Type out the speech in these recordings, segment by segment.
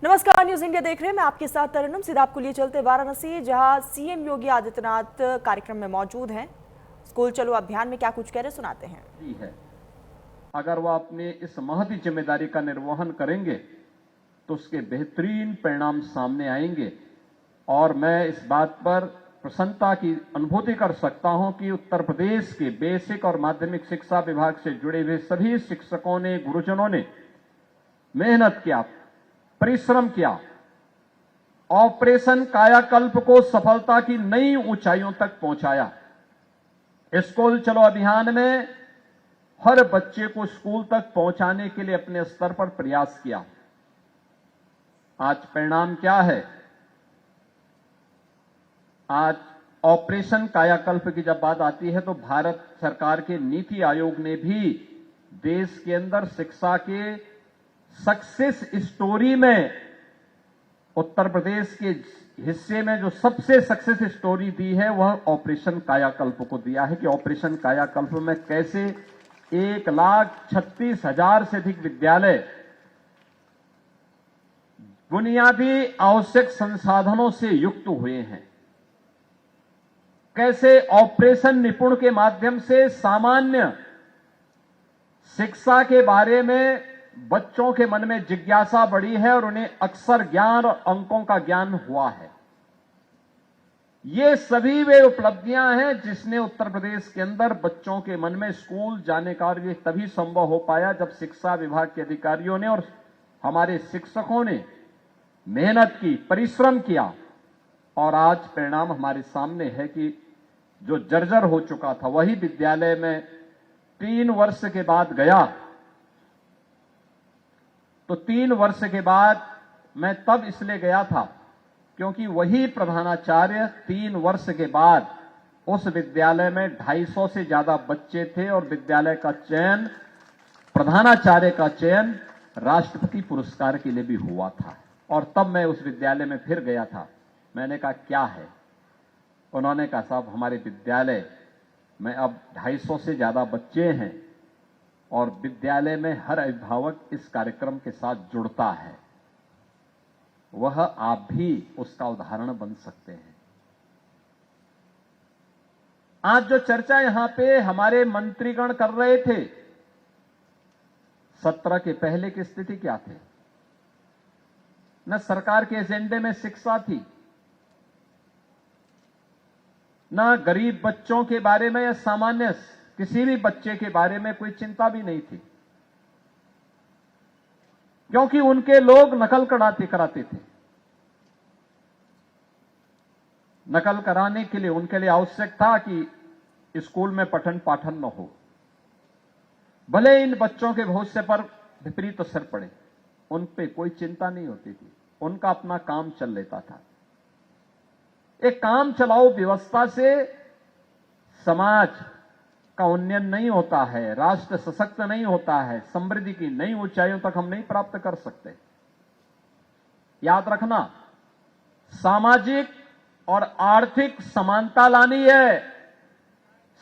नमस्कार, news India देख रहे हैं। मैं आपके साथ तरन्नुम। सीधा आपको लिए चलते वाराणसी, जहां सीएम योगी आदित्यनाथ कार्यक्रम में मौजूद हैं। स्कूल चलो अभियान में क्या कुछ कह रहे सुनाते हैं। है अगर वह अपने इस महती जिम्मेदारी का निर्वहन करेंगे तो उसके बेहतरीन परिणाम सामने आएंगे। और मैं इस बात पर प्रसन्नता की अनुभूति कर सकता हूं कि उत्तर प्रदेश के बेसिक और माध्यमिक शिक्षा विभाग से जुड़े हुए सभी शिक्षकों ने, गुरुजनों ने मेहनत किया, परिश्रम किया, ऑपरेशन कायाकल्प को सफलता की नई ऊंचाइयों तक पहुंचाया। स्कूल चलो अभियान में हर बच्चे को स्कूल तक पहुंचाने के लिए अपने स्तर पर प्रयास किया। आज परिणाम क्या है? आज ऑपरेशन कायाकल्प की जब बात आती है तो भारत सरकार के नीति आयोग ने भी देश के अंदर शिक्षा के सक्सेस स्टोरी में उत्तर प्रदेश के हिस्से में जो सबसे सक्सेस स्टोरी दी है वह ऑपरेशन कायाकल्प को दिया है कि ऑपरेशन कायाकल्प में कैसे 1,36,000 से अधिक विद्यालय बुनियादी आवश्यक संसाधनों से युक्त हुए हैं। कैसे ऑपरेशन निपुण के माध्यम से सामान्य शिक्षा के बारे में बच्चों के मन में जिज्ञासा बढ़ी है और उन्हें अक्षर ज्ञान और अंकों का ज्ञान हुआ है। ये सभी वे उपलब्धियां हैं जिसने उत्तर प्रदेश के अंदर बच्चों के मन में स्कूल जाने का, और ये तभी संभव हो पाया जब शिक्षा विभाग के अधिकारियों ने और हमारे शिक्षकों ने मेहनत की, परिश्रम किया। और आज परिणाम हमारे सामने है कि जो जर्जर हो चुका था वही विद्यालय में 3 वर्ष के बाद गया। तो 3 वर्ष के बाद मैं तब इसलिए गया था क्योंकि वही प्रधानाचार्य 3 वर्ष के बाद उस विद्यालय में 250 से ज्यादा बच्चे थे और विद्यालय का चयन, प्रधानाचार्य का चयन राष्ट्रपति पुरस्कार के लिए भी हुआ था। और तब मैं उस विद्यालय में फिर गया था। मैंने कहा क्या है? उन्होंने कहा साहब हमारे विद्यालय में अब 250 से ज्यादा बच्चे हैं और विद्यालय में हर अभिभावक इस कार्यक्रम के साथ जुड़ता है। वह आप भी उसका उदाहरण बन सकते हैं। आज जो चर्चा यहां पे हमारे मंत्रीगण कर रहे थे, सत्र के पहले की स्थिति क्या थी? न सरकार के एजेंडे में शिक्षा थी, न गरीब बच्चों के बारे में या सामान्य किसी भी बच्चे के बारे में कोई चिंता भी नहीं थी, क्योंकि उनके लोग नकल कराते थे। नकल कराने के लिए उनके लिए आवश्यक था कि स्कूल में पठन पाठन न हो, भले इन बच्चों के भविष्य पर विपरीत असर पड़े, उन पे कोई चिंता नहीं होती थी। उनका अपना काम चल लेता था। एक काम चलाओ व्यवस्था से समाज का उन्नयन नहीं होता है, राष्ट्र सशक्त नहीं होता है, समृद्धि की नई ऊंचाइयों तक हम नहीं प्राप्त कर सकते। याद रखना, सामाजिक और आर्थिक समानता लानी है,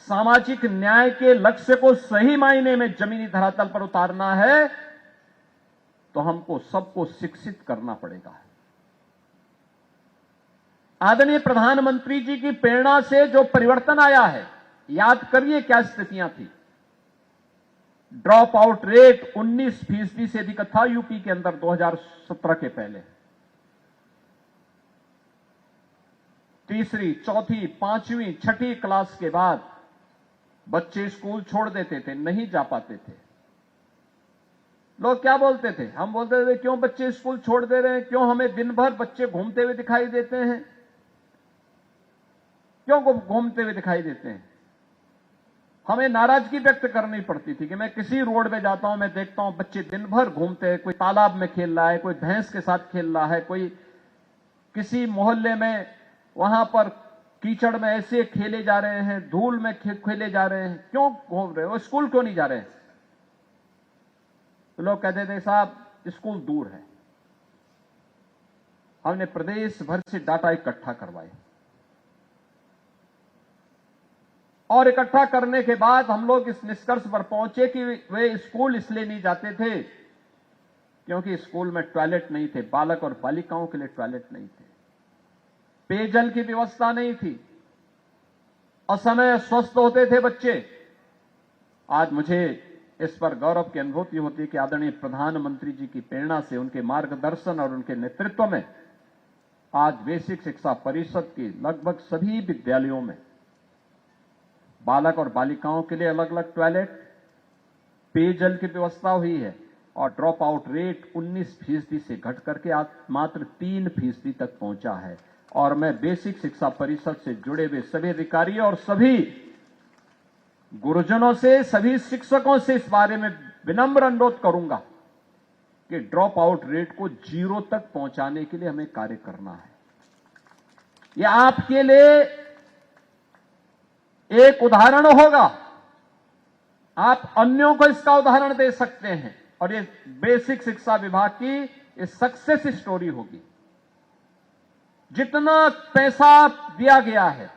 सामाजिक न्याय के लक्ष्य को सही मायने में जमीनी धरातल पर उतारना है तो हमको सबको शिक्षित करना पड़ेगा। आदरणीय प्रधानमंत्री जी की प्रेरणा से जो परिवर्तन आया है, याद करिए क्या स्थितियां थी। ड्रॉप आउट रेट 19% से अधिक था यूपी के अंदर 2017 के पहले। तीसरी, चौथी, पांचवी, छठी क्लास के बाद बच्चे स्कूल छोड़ देते थे, नहीं जा पाते थे। लोग क्या बोलते थे? हम बोलते थे क्यों बच्चे स्कूल छोड़ दे रहे हैं, क्यों हमें दिन भर बच्चे घूमते हुए दिखाई देते हैं, क्यों घूमते हुए दिखाई देते हैं। हमें नाराजगी व्यक्त करनी पड़ती थी कि मैं किसी रोड पे जाता हूं, मैं देखता हूं बच्चे दिन भर घूमते हैं, कोई तालाब में खेल रहा है, कोई भैंस के साथ खेल रहा है, कोई किसी मोहल्ले में वहां पर कीचड़ में ऐसे खेले जा रहे हैं, धूल में खेले जा रहे हैं। क्यों घूम रहे हो? स्कूल क्यों नहीं जा रहे? तो लोग कहते थे साहब स्कूल दूर है। हमने प्रदेश भर से डाटा इकट्ठा करवाए और इकट्ठा करने के बाद हम लोग इस निष्कर्ष पर पहुंचे कि वे स्कूल इसलिए नहीं जाते थे क्योंकि स्कूल में टॉयलेट नहीं थे, बालक और बालिकाओं के लिए टॉयलेट नहीं थे, पेयजल की व्यवस्था नहीं थी, असमय स्वस्थ होते थे बच्चे। आज मुझे इस पर गौरव की अनुभूति होती है कि आदरणीय प्रधानमंत्री जी की प्रेरणा से, उनके मार्गदर्शन और उनके नेतृत्व में आज बेसिक शिक्षा परिषद की लगभग सभी विद्यालयों में बालक और बालिकाओं के लिए अलग अलग टॉयलेट, पेयजल की व्यवस्था हुई है और ड्रॉप आउट रेट 19% से घट करके आज मात्र 3% तक पहुंचा है। और मैं बेसिक शिक्षा परिषद से जुड़े हुए सभी अधिकारियों और सभी गुरुजनों से, सभी शिक्षकों से इस बारे में विनम्र अनुरोध करूंगा कि ड्रॉप आउट रेट को 0 तक पहुंचाने के लिए हमें कार्य करना है। यह आपके लिए एक उदाहरण होगा, आप अन्यों को इसका उदाहरण दे सकते हैं और ये बेसिक शिक्षा विभाग की ये सक्सेस स्टोरी होगी। जितना पैसा दिया गया है,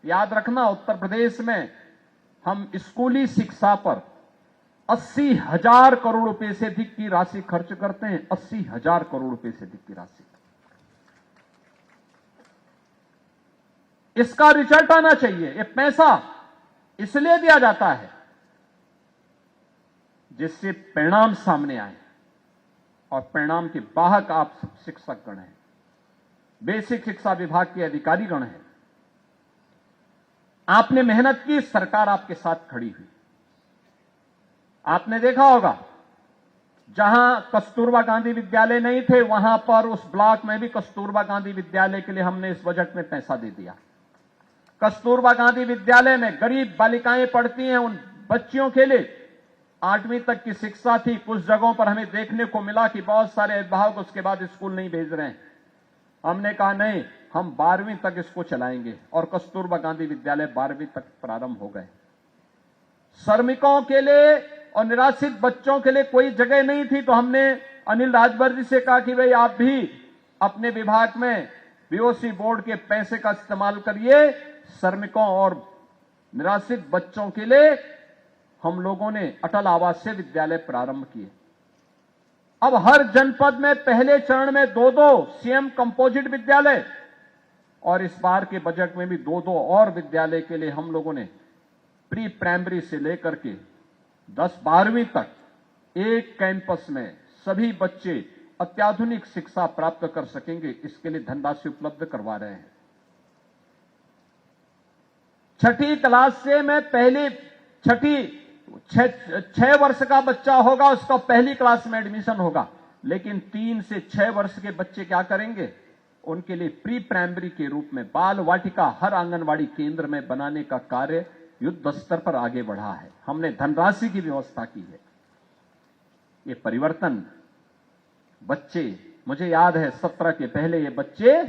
याद रखना उत्तर प्रदेश में हम स्कूली शिक्षा पर 80,000 करोड़ रुपए से अधिक की राशि खर्च करते हैं, 80,000 करोड़ रुपए से अधिक की राशि। इसका रिजल्ट आना चाहिए। ये पैसा इसलिए दिया जाता है जिससे परिणाम सामने आए और परिणाम के वाहक आप सब शिक्षकगण हैं, बेसिक शिक्षा विभाग के अधिकारीगण हैं। आपने मेहनत की, सरकार आपके साथ खड़ी हुई। आपने देखा होगा जहां कस्तूरबा गांधी विद्यालय नहीं थे, वहां पर उस ब्लॉक में भी कस्तूरबा गांधी विद्यालय के लिए हमने इस बजट में पैसा दे दिया। कस्तूरबा गांधी विद्यालय में गरीब बालिकाएं पढ़ती हैं, उन बच्चियों के लिए 8वीं तक की शिक्षा थी। कुछ जगहों पर हमें देखने को मिला कि बहुत सारे अभिभावक उसके बाद स्कूल नहीं भेज रहे हैं। हमने कहा नहीं, हम 12वीं तक इसको चलाएंगे और कस्तूरबा गांधी विद्यालय 12वीं तक प्रारंभ हो गए। श्रमिकों के लिए और निराश्रित बच्चों के लिए कोई जगह नहीं थी, तो हमने अनिल राजभर जी से कहा कि भाई आप भी अपने विभाग में बीओसी बोर्ड के पैसे का इस्तेमाल करिए। श्रमिकों और निराश्रित बच्चों के लिए हम लोगों ने अटल आवासीय विद्यालय प्रारंभ किए। अब हर जनपद में पहले चरण में 2-2 सीएम कंपोजिट विद्यालय और इस बार के बजट में भी 2-2 और विद्यालय के लिए हम लोगों ने प्री प्राइमरी से लेकर के 10-12वीं तक एक कैंपस में सभी बच्चे अत्याधुनिक शिक्षा प्राप्त कर सकेंगे, इसके लिए धनराशि उपलब्ध करवा रहे हैं। 6ठी क्लास से मैं पहली 6 वर्ष का बच्चा होगा उसका पहली क्लास में एडमिशन होगा, लेकिन 3 से 6 वर्ष के बच्चे क्या करेंगे, उनके लिए प्री प्राइमरी के रूप में बाल वाटिका हर आंगनवाड़ी केंद्र में बनाने का कार्य युद्ध स्तर पर आगे बढ़ा है। हमने धनराशि की व्यवस्था की है। ये परिवर्तन बच्चे, मुझे याद है 17 के पहले ये बच्चे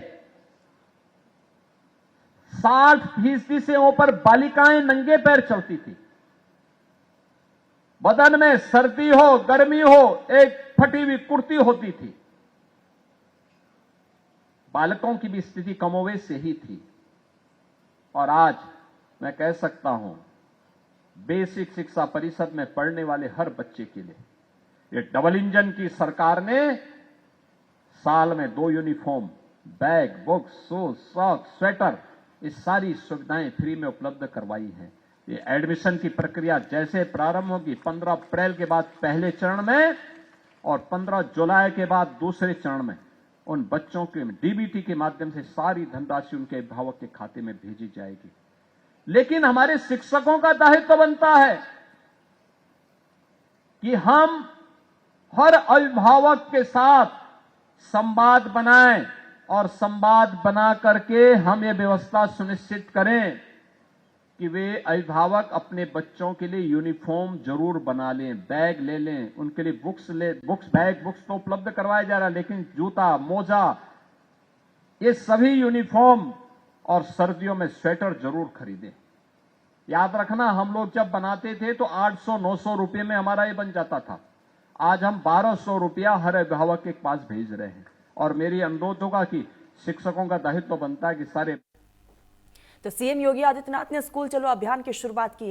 60% से ऊपर बालिकाएं नंगे पैर चलती थी। बदन में सर्दी हो गर्मी हो एक फटी हुई कुर्ती होती थी। बालकों की भी स्थिति कमोवेश से ही थी। और आज मैं कह सकता हूं बेसिक शिक्षा परिषद में पढ़ने वाले हर बच्चे के लिए ये डबल इंजन की सरकार ने साल में 2 uniform, bag, books, shoes, socks, sweater, ये सारी सुविधाएं फ्री में उपलब्ध करवाई हैं। ये एडमिशन की प्रक्रिया जैसे प्रारंभ होगी 15 अप्रैल के बाद पहले चरण में और 15 जुलाई के बाद दूसरे चरण में उन बच्चों के डीबीटी के माध्यम से सारी धनराशि उनके अभिभावक के खाते में भेजी जाएगी। लेकिन हमारे शिक्षकों का दायित्व बनता है कि हम हर अभिभावक के साथ संवाद बनाएं और संवाद बना करके हम ये व्यवस्था सुनिश्चित करें कि वे अभिभावक अपने बच्चों के लिए यूनिफॉर्म जरूर बना लें, बैग ले लें, उनके लिए बुक्स तो उपलब्ध करवाया जा रहा है, लेकिन जूता, मोजा, ये सभी यूनिफॉर्म और सर्दियों में स्वेटर जरूर खरीदें। याद रखना, हम लोग जब बनाते थे तो 800-900 रुपए में हमारा ये बन जाता था। आज हम 1200 रुपया हर अभिभावक के पास भेज रहे हैं। और मेरी अनुरोध होगा कि शिक्षकों का दायित्व बनता है कि सारे। तो सीएम योगी आदित्यनाथ ने स्कूल चलो अभियान की शुरुआत की है।